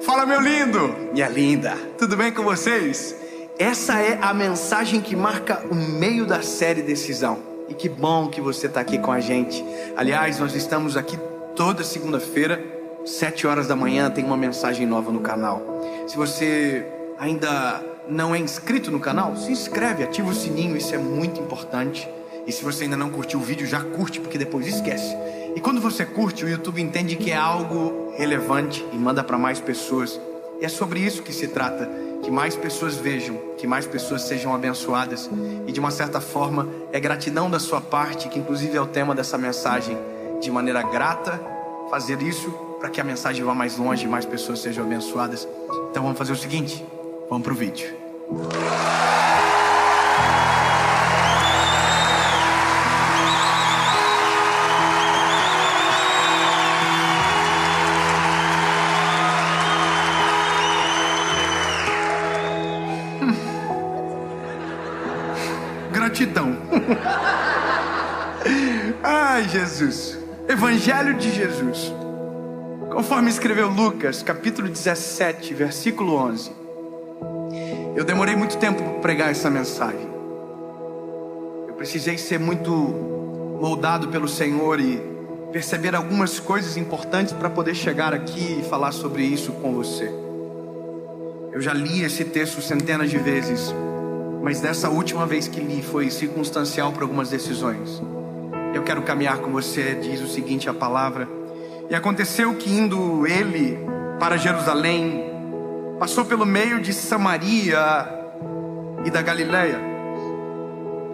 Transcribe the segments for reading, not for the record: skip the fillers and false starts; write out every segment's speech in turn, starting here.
Fala, meu lindo, minha linda, tudo bem com vocês? Essa é a mensagem que marca o meio da série Decisão. E que bom que você está aqui com a gente. Aliás, nós estamos aqui toda segunda-feira, 7 horas da manhã, tem uma mensagem nova no canal. Se você ainda não é inscrito no canal, se inscreve, ativa o sininho, isso é muito importante. E se você ainda não curtiu o vídeo, já curte, porque depois esquece. E quando você curte, o YouTube entende que é algo relevante e manda para mais pessoas. E é sobre isso que se trata, que mais pessoas vejam, que mais pessoas sejam abençoadas. E de uma certa forma, é gratidão da sua parte, que inclusive é o tema dessa mensagem. De maneira grata, fazer isso para que a mensagem vá mais longe e mais pessoas sejam abençoadas. Então vamos fazer o seguinte, vamos para o vídeo. Gratidão. Ai, Jesus. Evangelho de Jesus, conforme escreveu Lucas, capítulo 17, versículo 11. Eu demorei muito tempo para pregar essa mensagem. Eu precisei ser muito moldado pelo Senhor e perceber algumas coisas importantes para poder chegar aqui e falar sobre isso com você. Eu já li esse texto centenas de vezes, mas dessa última vez que li foi circunstancial para algumas decisões. Eu quero caminhar com você, diz o seguinte a palavra. E aconteceu que indo ele para Jerusalém, passou pelo meio de Samaria e da Galileia.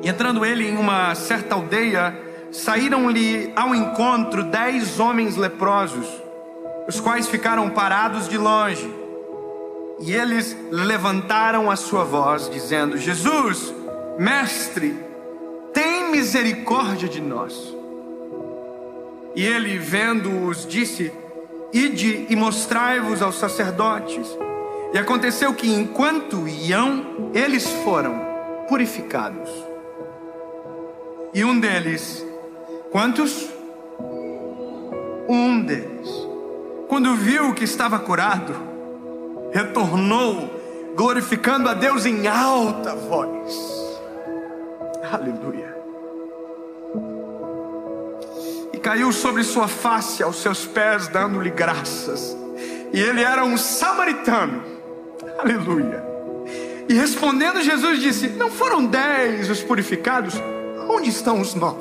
E entrando ele em uma certa aldeia, saíram-lhe ao encontro 10 homens leprosos, os quais ficaram parados de longe. E eles levantaram a sua voz, dizendo: Jesus, mestre, tem misericórdia de nós. E ele, vendo-os, disse: Ide e mostrai-vos aos sacerdotes. E aconteceu que, enquanto iam, eles foram purificados. E um deles, quantos? Um deles, quando viu que estava curado, retornou, glorificando a Deus em alta voz. Aleluia. E caiu sobre sua face aos seus pés, dando-lhe graças. E ele era um samaritano. Aleluia. E respondendo Jesus disse: Não foram 10 os purificados? Onde estão os 9?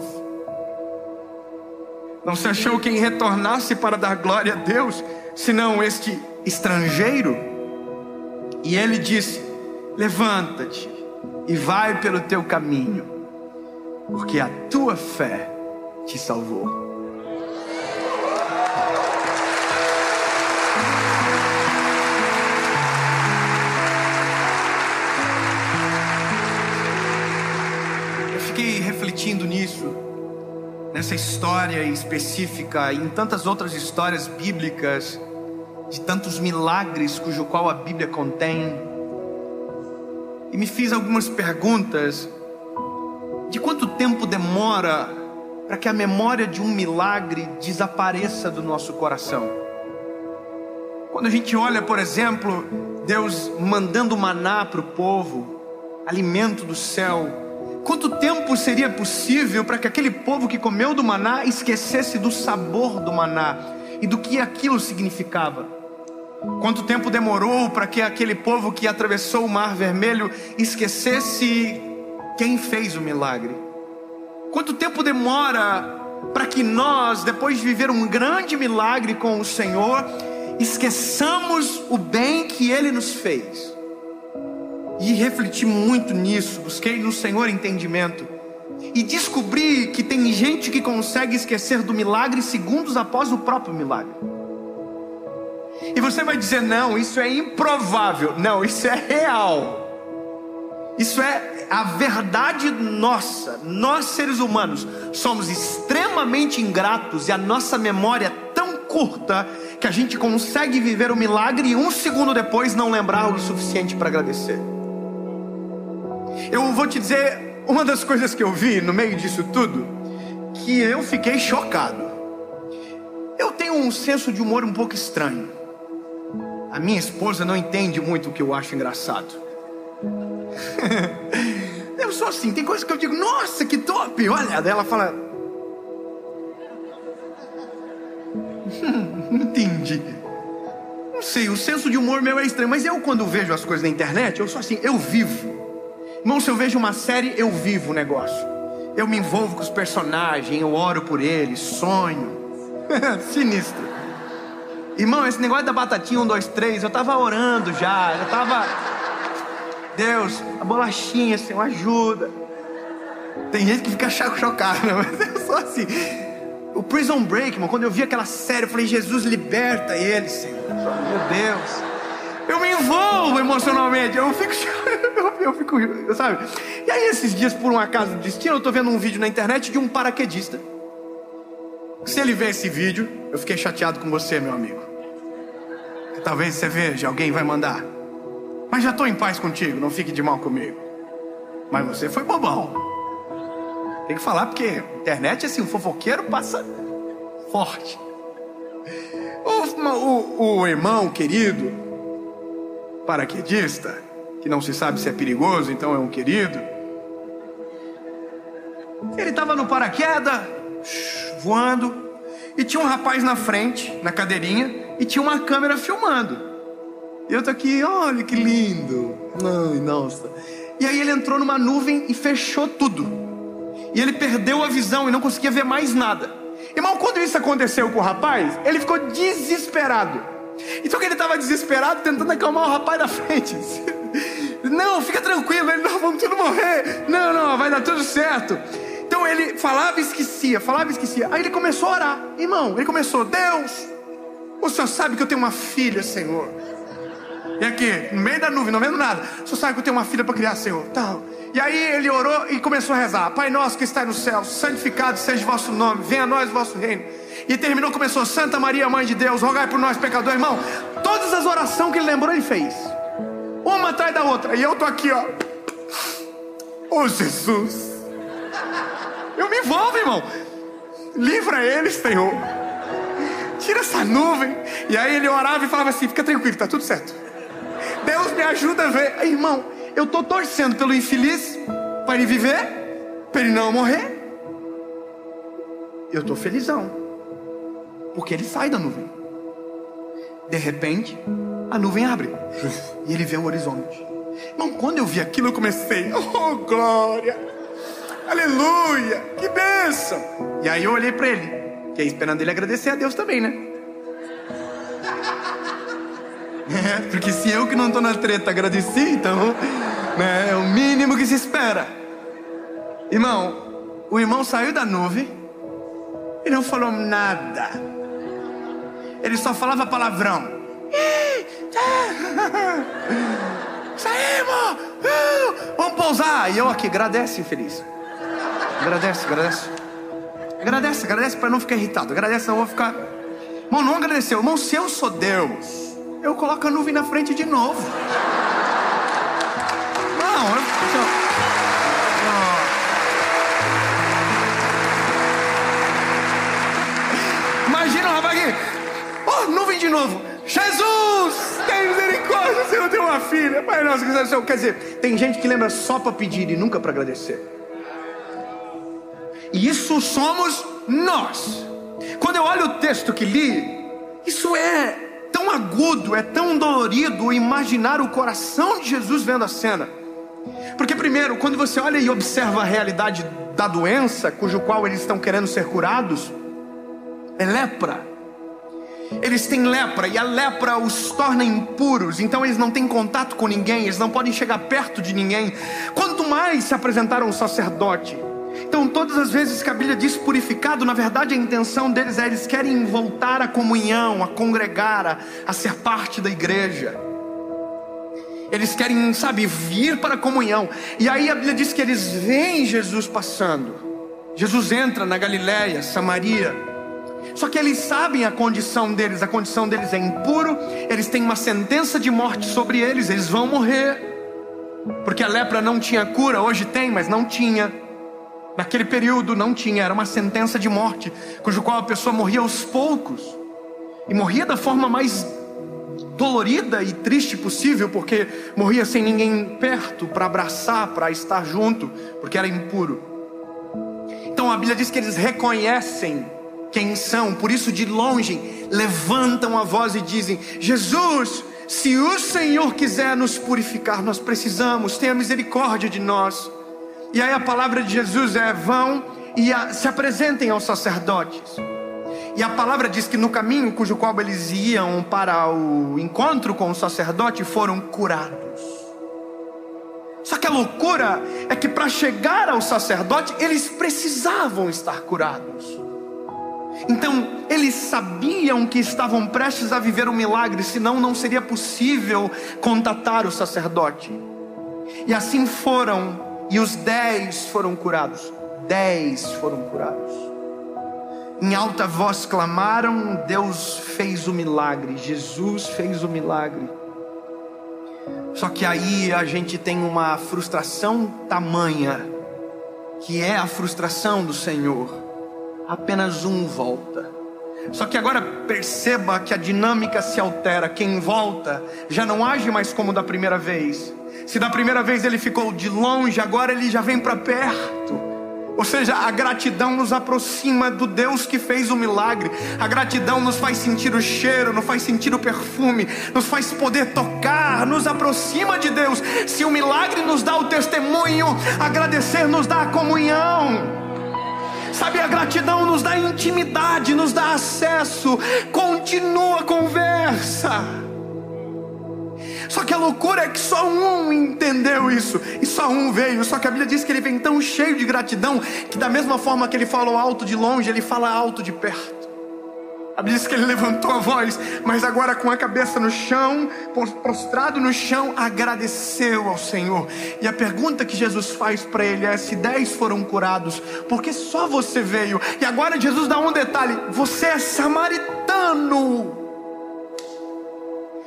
Não se achou quem retornasse para dar glória a Deus, senão este estrangeiro? E ele disse: Levanta-te e vai pelo teu caminho, porque a tua fé te salvou. Eu fiquei refletindo nisso, nessa história específica e em tantas outras histórias bíblicas, de tantos milagres cujo qual a Bíblia contém. E me fiz algumas perguntas. De quanto tempo demora para que a memória de um milagre desapareça do nosso coração? Quando a gente olha, por exemplo, Deus mandando maná para o povo, alimento do céu, quanto tempo seria possível para que aquele povo que comeu do maná esquecesse do sabor do maná e do que aquilo significava? Quanto tempo demorou para que aquele povo que atravessou o Mar Vermelho esquecesse quem fez o milagre? Quanto tempo demora para que nós, depois de viver um grande milagre com o Senhor, esqueçamos o bem que Ele nos fez? E refleti muito nisso, busquei no Senhor entendimento e descobri que tem gente que consegue esquecer do milagre segundos após o próprio milagre. E você vai dizer: não, isso é improvável. Não, isso é real. Isso é a verdade nossa. Nós, seres humanos, somos extremamente ingratos e a nossa memória é tão curta que a gente consegue viver o milagre e um segundo depois não lembrar o suficiente para agradecer. Eu vou te dizer uma das coisas que eu vi no meio disso tudo, que eu fiquei chocado. Eu tenho um senso de humor um pouco estranho. A minha esposa não entende muito o que eu acho engraçado. Eu sou assim, tem coisas que eu digo, nossa, que top, olha, daí ela fala, não entendi. Não sei, o senso de humor meu é estranho, mas eu quando vejo as coisas na internet, eu sou assim, eu vivo. Irmão, se eu vejo uma série, eu vivo o negócio. Eu me envolvo com os personagens, eu oro por eles, sonho. Sinistro. Irmão, esse negócio da batatinha 1, 2, 3, eu tava orando já, eu tava... Deus, a bolachinha, Senhor, ajuda. Tem gente que fica chocada, né? Mas eu sou assim. O Prison Break, irmão, quando eu vi aquela série, eu falei, Jesus, liberta ele, Senhor. Meu Deus. Eu me envolvo emocionalmente, eu fico, sabe? E aí esses dias, por um acaso do destino, eu tô vendo um vídeo na internet de um paraquedista. Se ele ver esse vídeo, eu fiquei chateado com você, meu amigo. Talvez você veja, alguém vai mandar. Mas já estou em paz contigo, não fique de mal comigo. Mas você foi bobão. Tem que falar porque internet, assim, o fofoqueiro passa forte. O irmão querido, paraquedista, que não se sabe se é perigoso, então é um querido. Ele estava no paraquedas, voando, e tinha um rapaz na frente, na cadeirinha, e tinha uma câmera filmando. E eu tô aqui, olha que lindo. Ai, nossa. E aí ele entrou numa nuvem e fechou tudo. E ele perdeu a visão e não conseguia ver mais nada. Irmão, quando isso aconteceu com o rapaz, ele ficou desesperado. Então que ele estava desesperado, tentando acalmar o rapaz da frente. Não, fica tranquilo, ele, não, vamos tudo morrer. Não, vai dar tudo certo. Então ele falava e esquecia. Aí ele começou a orar. Irmão, ele começou, Deus, o Senhor sabe que eu tenho uma filha, Senhor. E aqui, no meio da nuvem, não vendo nada. O Senhor sabe que eu tenho uma filha para criar, Senhor. Tal. E aí ele orou e começou a rezar. Pai nosso que está no céu, santificado seja o vosso nome. Venha a nós o vosso reino. E terminou, começou, Santa Maria, Mãe de Deus, rogai por nós pecadores. Irmão, todas as orações que ele lembrou, ele fez. Uma atrás da outra. E eu tô aqui, ó. Oh, Jesus. Eu me envolvo, irmão. Livra ele, Senhor. Tira essa nuvem. E aí ele orava e falava assim, fica tranquilo, tá tudo certo. Deus me ajuda a ver. Aí, irmão, eu tô torcendo pelo infeliz, para ele viver, para ele não morrer. Eu tô felizão, porque ele sai da nuvem. De repente, a nuvem abre e ele vê o horizonte. Irmão, quando eu vi aquilo, eu comecei, oh glória, aleluia, que bênção. E aí eu olhei para ele, que é esperando ele agradecer a Deus também, né? Porque se eu que não tô na treta agradeci, então, né, é o mínimo que se espera. Irmão, o irmão saiu da nuvem e não falou nada. Ele só falava palavrão. Saímos! Vamos pousar! E eu aqui, agradece, infeliz. Agradece para não ficar irritado. Agradece, não vou ficar. Irmão, não agradeceu. Irmão, se eu sou Deus, eu coloco a nuvem na frente de novo. Imagina o rapaz aqui. Oh, nuvem de novo. Jesus, tem misericórdia, você não tem uma filha. Pai nosso que está no céu. Quer dizer, tem gente que lembra só para pedir e nunca para agradecer. E isso somos nós. Quando eu olho o texto que li, isso é tão agudo, é tão dolorido imaginar o coração de Jesus vendo a cena. Porque primeiro, quando você olha e observa a realidade da doença, cujo qual eles estão querendo ser curados, é lepra. Eles têm lepra e a lepra os torna impuros. Então eles não têm contato com ninguém, eles não podem chegar perto de ninguém. Quanto mais se apresentaram um sacerdote. Então todas as vezes que a Bíblia diz purificado, na verdade a intenção deles é, eles querem voltar à comunhão, a congregar, a ser parte da igreja. Eles querem, sabe, vir para a comunhão. E aí a Bíblia diz que eles veem Jesus passando. Jesus entra na Galileia, Samaria. Só que eles sabem a condição deles é impuro. Eles têm uma sentença de morte sobre eles, eles vão morrer. Porque a lepra não tinha cura, hoje tem, mas não tinha. Naquele período não tinha, era uma sentença de morte, cujo qual a pessoa morria aos poucos. E morria da forma mais dolorida e triste possível, porque morria sem ninguém perto para abraçar, para estar junto, porque era impuro. Então a Bíblia diz que eles reconhecem quem são, por isso de longe levantam a voz e dizem: Jesus, se o Senhor quiser nos purificar, nós precisamos, tenha misericórdia de nós. E aí a palavra de Jesus é: vão e se apresentem aos sacerdotes. E a palavra diz que no caminho cujo qual eles iam para o encontro com o sacerdote, foram curados. Só que a loucura é que para chegar ao sacerdote, eles precisavam estar curados. Então eles sabiam que estavam prestes a viver um milagre, senão não seria possível contatar o sacerdote. E assim foram, e os 10 foram curados. 10 foram curados. Em alta voz clamaram, Deus fez o milagre, Jesus fez o milagre. Só que aí a gente tem uma frustração tamanha, que é a frustração do Senhor. Apenas um volta. Só que agora perceba que a dinâmica se altera. Quem volta já não age mais como da primeira vez. Se da primeira vez ele ficou de longe, agora ele já vem para perto. Ou seja, a gratidão nos aproxima do Deus que fez o milagre. A gratidão nos faz sentir o cheiro, nos faz sentir o perfume, nos faz poder tocar, nos aproxima de Deus. Se o milagre nos dá o testemunho, agradecer nos dá a comunhão. Sabe, a gratidão nos dá intimidade, nos dá acesso, continua a conversa. Só que a loucura é que só um entendeu isso, e só um veio. Só que a Bíblia diz que ele vem tão cheio de gratidão, que da mesma forma que ele falou alto de longe, ele fala alto de perto. A Bíblia diz que ele levantou a voz, mas agora com a cabeça no chão, prostrado no chão, agradeceu ao Senhor. E a pergunta que Jesus faz para ele é: se 10 foram curados, por que só você veio? E agora Jesus dá um detalhe: você é samaritano.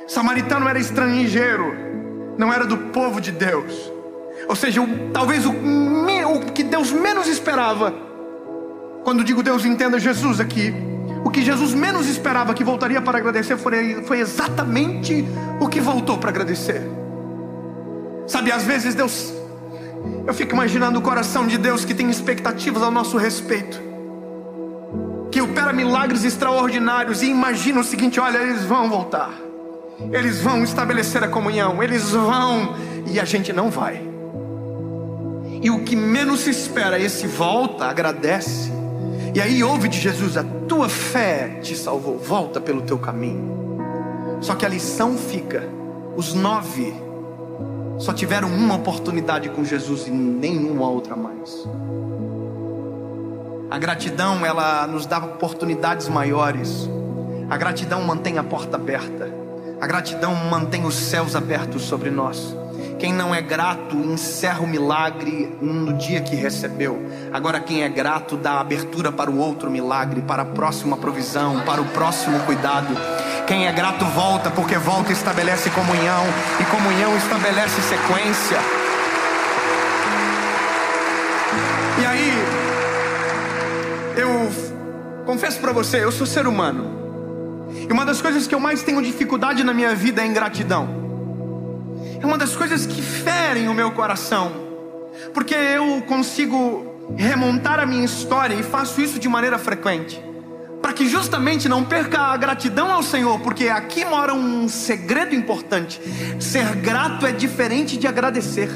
Samaritano era estrangeiro, não era do povo de Deus. Ou seja, talvez o que Deus menos esperava. Quando digo Deus, entenda Jesus aqui. O que Jesus menos esperava que voltaria para agradecer foi exatamente o que voltou para agradecer. Sabe, às vezes Deus, eu fico imaginando o coração de Deus que tem expectativas ao nosso respeito, que opera milagres extraordinários e imagina o seguinte: olha, eles vão voltar, eles vão estabelecer a comunhão, eles vão, e a gente não vai. E o que menos se espera, esse volta, agradece. E aí ouve de Jesus: a tua fé te salvou, volta pelo teu caminho. Só que a lição fica: os 9 só tiveram uma oportunidade com Jesus e nenhuma outra mais. A gratidão, ela nos dá oportunidades maiores. A gratidão mantém a porta aberta. A gratidão mantém os céus abertos sobre nós. Quem não é grato encerra o milagre no dia que recebeu. Agora quem é grato dá abertura para o outro milagre, para a próxima provisão, para o próximo cuidado. Quem é grato volta, porque volta e estabelece comunhão, e comunhão estabelece sequência. E aí, eu confesso para você, eu sou ser humano. E uma das coisas que eu mais tenho dificuldade na minha vida é ingratidão. É uma das coisas que ferem o meu coração, porque eu consigo remontar a minha história, e faço isso de maneira frequente, para que justamente não perca a gratidão ao Senhor. Porque aqui mora um segredo importante: ser grato é diferente de agradecer.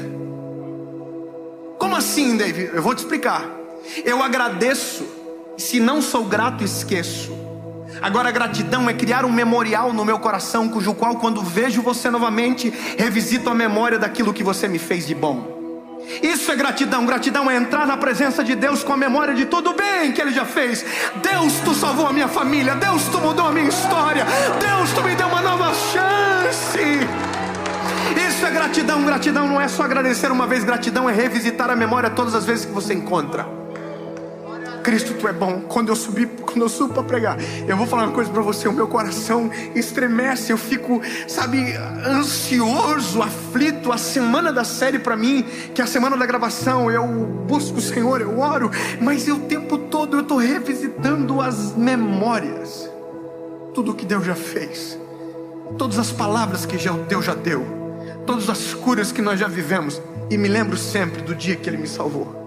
Como assim, David? Eu vou te explicar. Eu agradeço, se não sou grato, esqueço. Agora a gratidão é criar um memorial no meu coração, cujo qual, quando vejo você novamente, revisito a memória daquilo que você me fez de bom. Isso é gratidão. Gratidão é entrar na presença de Deus com a memória de tudo bem que Ele já fez. Deus, tu salvou a minha família. Deus, tu mudou a minha história. Deus, tu me deu uma nova chance. Isso é gratidão. Gratidão não é só agradecer uma vez. Gratidão é revisitar a memória todas as vezes que você encontra. Cristo, tu é bom. Quando eu subo para pregar, eu vou falar uma coisa para você: o meu coração estremece, eu fico, sabe, ansioso, aflito. A semana da série para mim, que é a semana da gravação, eu busco o Senhor, eu oro, mas o tempo todo eu estou revisitando as memórias, tudo o que Deus já fez. todas as palavras que Deus já deu, todas as curas que nós já vivemos, e me lembro sempre do dia que Ele me salvou.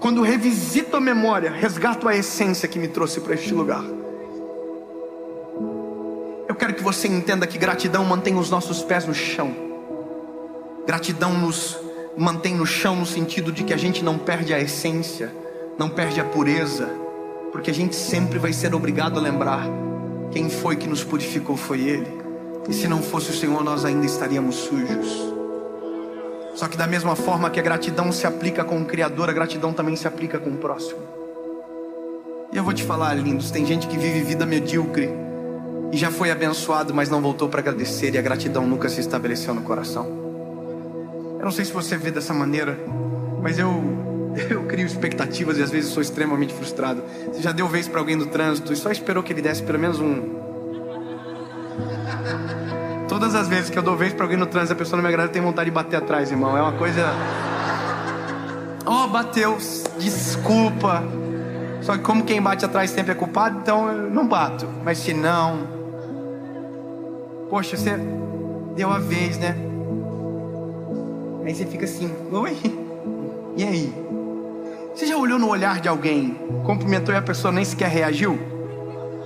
Quando revisito a memória, resgato a essência que me trouxe para este lugar. Eu quero que você entenda que gratidão mantém os nossos pés no chão. Gratidão nos mantém no chão no sentido de que a gente não perde a essência, não perde a pureza, porque a gente sempre vai ser obrigado a lembrar: quem foi que nos purificou foi Ele, e se não fosse o Senhor nós ainda estaríamos sujos. Só que da mesma forma que a gratidão se aplica com o Criador, a gratidão também se aplica com o próximo. E eu vou te falar, lindos, tem gente que vive vida medíocre e já foi abençoado, mas não voltou para agradecer, e a gratidão nunca se estabeleceu no coração. Eu não sei se você vê dessa maneira, mas eu crio expectativas e às vezes sou extremamente frustrado. Você já deu vez para alguém no trânsito e só esperou que ele desse pelo menos um... Todas as vezes que eu dou vez para alguém no trânsito, a pessoa não me agrada, tem vontade de bater atrás, irmão. É uma coisa... Oh, bateu, desculpa. Só que como quem bate atrás sempre é culpado, então eu não bato. Mas se não... Poxa, você deu a vez, né? Aí você fica assim: oi? E aí? Você já olhou no olhar de alguém, cumprimentou e a pessoa nem sequer reagiu?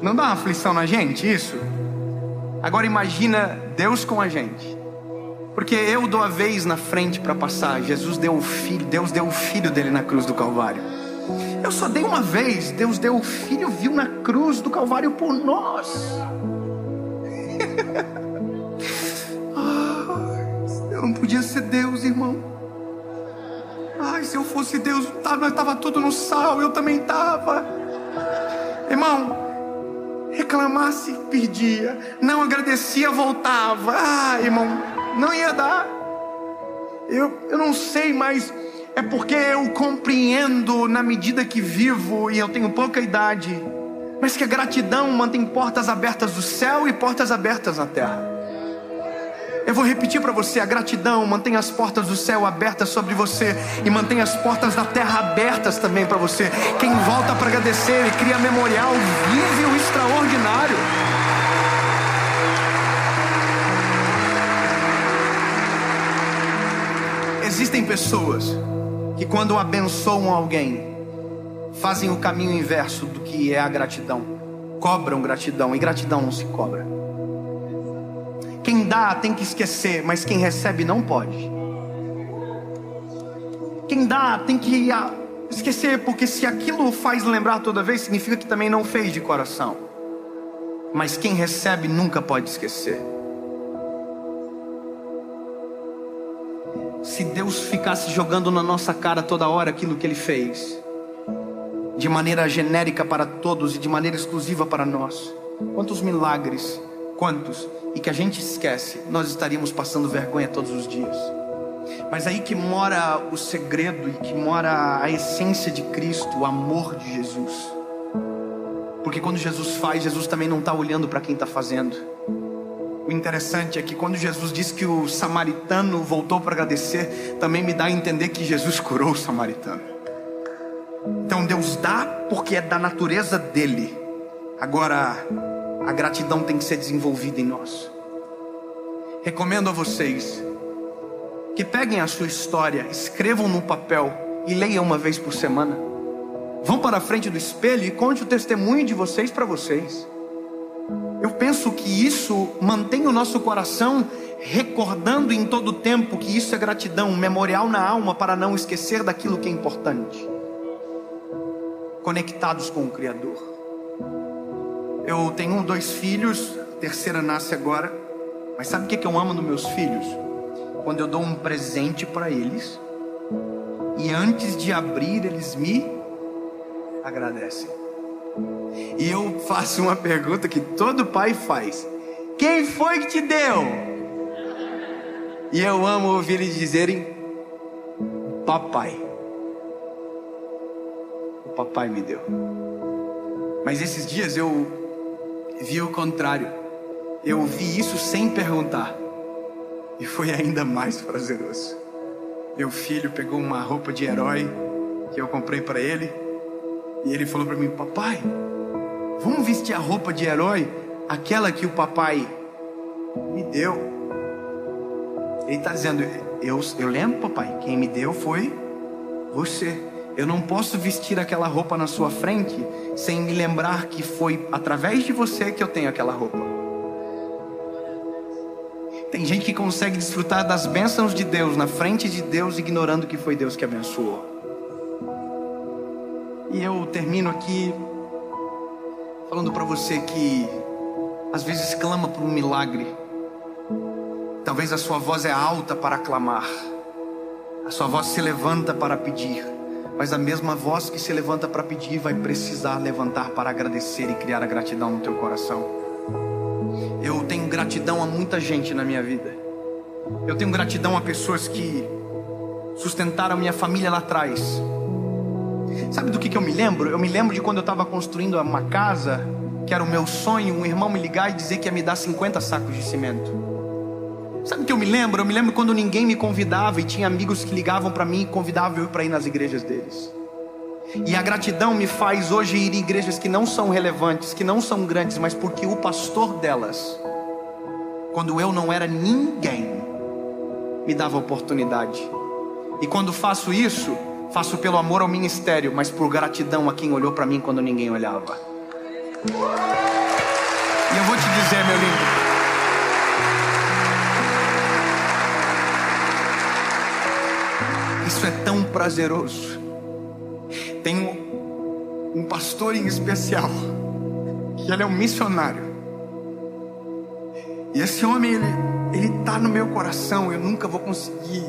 Não dá uma aflição na gente isso? Agora imagina Deus com a gente. Porque eu dou a vez na frente para passar. Jesus deu o Filho, Deus deu o Filho dele na cruz do Calvário. Eu só dei uma vez, Deus deu o Filho, viu na cruz do Calvário por nós. Eu não podia ser Deus, irmão. Ai, se eu fosse Deus, nós estava tudo no sal, eu também estava. Irmão, reclamasse, perdia. Não agradecia, voltava. Ah, irmão, não ia dar. Eu não sei, mas é porque eu compreendo na medida que vivo, e eu tenho pouca idade, mas que a gratidão mantém portas abertas do céu e portas abertas na terra. Eu vou repetir para você: a gratidão mantém as portas do céu abertas sobre você e mantém as portas da terra abertas também para você. Quem volta para agradecer e cria memorial vive o extraordinário. Existem pessoas que quando abençoam alguém fazem o caminho inverso do que é a gratidão. Cobram gratidão, e gratidão não se cobra. Quem dá tem que esquecer, mas quem recebe não pode. Quem dá tem que esquecer, porque se aquilo faz lembrar toda vez, significa que também não fez de coração. Mas quem recebe nunca pode esquecer. Se Deus ficasse jogando na nossa cara toda hora aquilo que Ele fez, de maneira genérica para todos e de maneira exclusiva para nós, quantos milagres, quantos, e que a gente esquece, nós estaríamos passando vergonha todos os dias. Mas aí que mora o segredo e que mora a essência de Cristo, o amor de Jesus. Porque quando Jesus faz, Jesus também não está olhando para quem está fazendo. O interessante é que quando Jesus diz que o samaritano voltou para agradecer, também me dá a entender que Jesus curou o samaritano. Então Deus dá porque é da natureza dele. Agora, a gratidão tem que ser desenvolvida em nós. Recomendo a vocês que peguem a sua história, escrevam no papel e leiam uma vez por semana. Vão para a frente do espelho e conte o testemunho de vocês para vocês. Eu penso que isso mantém o nosso coração recordando em todo o tempo que isso é gratidão, um memorial na alma para não esquecer daquilo que é importante. Conectados com o Criador. Eu tenho 2 filhos, a terceira nasce agora. Mas sabe o que eu amo nos meus filhos? Quando eu dou um presente para eles e antes de abrir eles me agradecem. E eu faço uma pergunta que todo pai faz: quem foi que te deu? E eu amo ouvir eles dizerem: papai. O papai me deu. Mas esses dias eu vi o contrário. Eu vi isso sem perguntar. E foi ainda mais prazeroso. Meu filho pegou uma roupa de herói que eu comprei para ele. E ele falou para mim: papai, vamos vestir a roupa de herói, aquela que o papai Me deu. Ele está dizendo, eu lembro, papai, quem me deu foi você. Eu não posso vestir aquela roupa na sua frente sem me lembrar que foi através de você que eu tenho aquela roupa. Tem gente que consegue desfrutar das bênçãos de Deus na frente de Deus, ignorando que foi Deus que abençoou. E eu termino aqui falando para você que às vezes clama por um milagre. Talvez a sua voz é alta para clamar, a sua voz se levanta para pedir, mas a mesma voz que se levanta para pedir vai precisar levantar para agradecer e criar a gratidão no teu coração. Eu tenho gratidão a muita gente na minha vida. Eu tenho gratidão a pessoas que sustentaram a minha família lá atrás. Sabe do que eu me lembro? Eu me lembro de quando eu estava construindo uma casa, que era o meu sonho, um irmão me ligar e dizer que ia me dar 50 sacos de cimento. Sabe o que eu me lembro? Eu me lembro quando ninguém me convidava e tinha amigos que ligavam para mim e convidavam eu para ir nas igrejas deles. E a gratidão me faz hoje ir em igrejas que não são relevantes, que não são grandes, mas porque o pastor delas, quando eu não era ninguém, me dava oportunidade. E quando faço isso, faço pelo amor ao ministério, mas por gratidão a quem olhou para mim quando ninguém olhava. E eu vou te dizer, meu lindo, isso é tão prazeroso. Tem um pastor em especial, que ele é um missionário. E esse homem, ele tá no meu coração. Eu nunca vou conseguir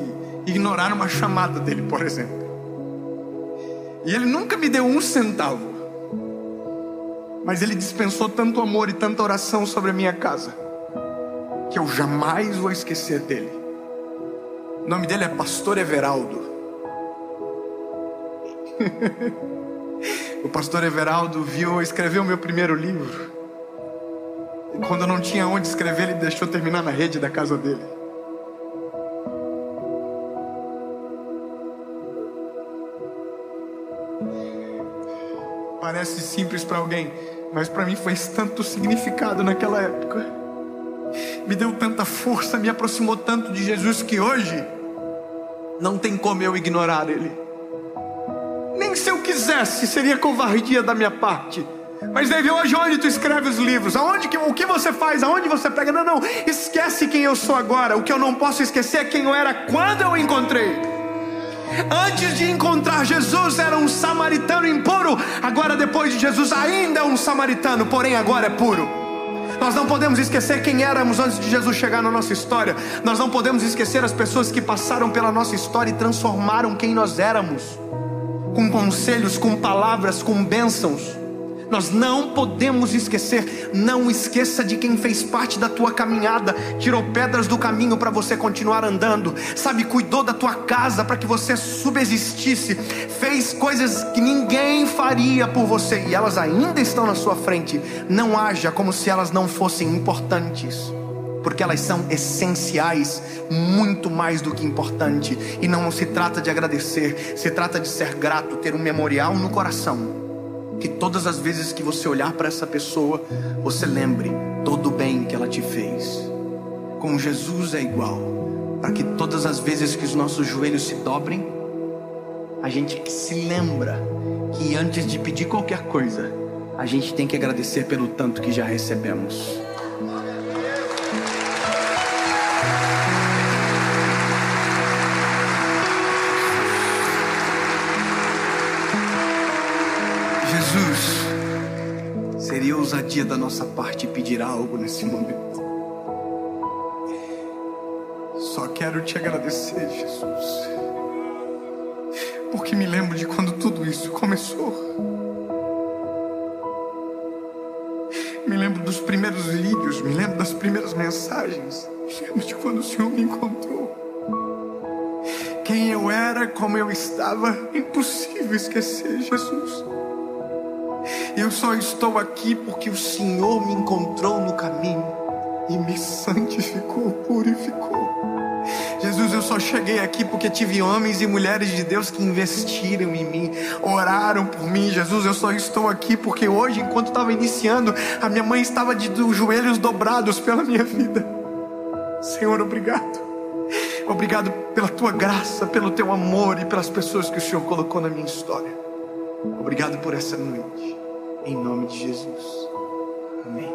ignorar uma chamada dele, por exemplo. E ele nunca me deu um centavo, mas ele dispensou tanto amor e tanta oração sobre a minha casa, que eu jamais vou esquecer dele. O nome dele é Pastor Everaldo. O pastor Everaldo viu eu escrever o meu primeiro livro. E quando eu não tinha onde escrever, ele deixou terminar na rede da casa dele. Parece simples para alguém, mas para mim fez tanto significado naquela época. Me deu tanta força, me aproximou tanto de Jesus, que hoje não tem como eu ignorar ele. Nem se eu quisesse, seria covardia da minha parte. Mas David, hoje onde tu escreve os livros? O que você faz? Aonde você prega? Não, esquece quem eu sou agora. O que eu não posso esquecer é quem eu era quando eu o encontrei. Antes de encontrar Jesus era um samaritano impuro. Agora depois de Jesus ainda é um samaritano, porém agora é puro. Nós não podemos esquecer quem éramos antes de Jesus chegar na nossa história. Nós não podemos esquecer as pessoas que passaram pela nossa história e transformaram quem nós éramos, com conselhos, com palavras, com bênçãos. Nós não podemos esquecer. Não esqueça de quem fez parte da tua caminhada, tirou pedras do caminho para você continuar andando, sabe, cuidou da tua casa para que você subsistisse, fez coisas que ninguém faria por você, e elas ainda estão na sua frente. Não haja como se elas não fossem importantes, porque elas são essenciais, muito mais do que importante. E não se trata de agradecer, se trata de ser grato, ter um memorial no coração, que todas as vezes que você olhar para essa pessoa, você lembre todo o bem que ela te fez. Com Jesus é igual, para que todas as vezes que os nossos joelhos se dobrem, a gente se lembra que antes de pedir qualquer coisa, a gente tem que agradecer pelo tanto que já recebemos. Jesus, seria ousadia da nossa parte pedir algo nesse momento. Só quero te agradecer, Jesus, porque me lembro de quando tudo isso começou. Me lembro dos primeiros vídeos, me lembro das primeiras mensagens, me lembro de quando o Senhor me encontrou. Quem eu era, como eu estava, impossível esquecer, Jesus. Eu só estou aqui porque o Senhor me encontrou no caminho e me santificou, purificou. Jesus, eu só cheguei aqui porque tive homens e mulheres de Deus que investiram em mim, oraram por mim. Jesus, eu só estou aqui porque hoje, enquanto estava iniciando, a minha mãe estava de joelhos dobrados pela minha vida. Senhor, obrigado. Obrigado pela tua graça, pelo teu amor e pelas pessoas que o Senhor colocou na minha história. Obrigado por essa noite. Em nome de Jesus. Amém.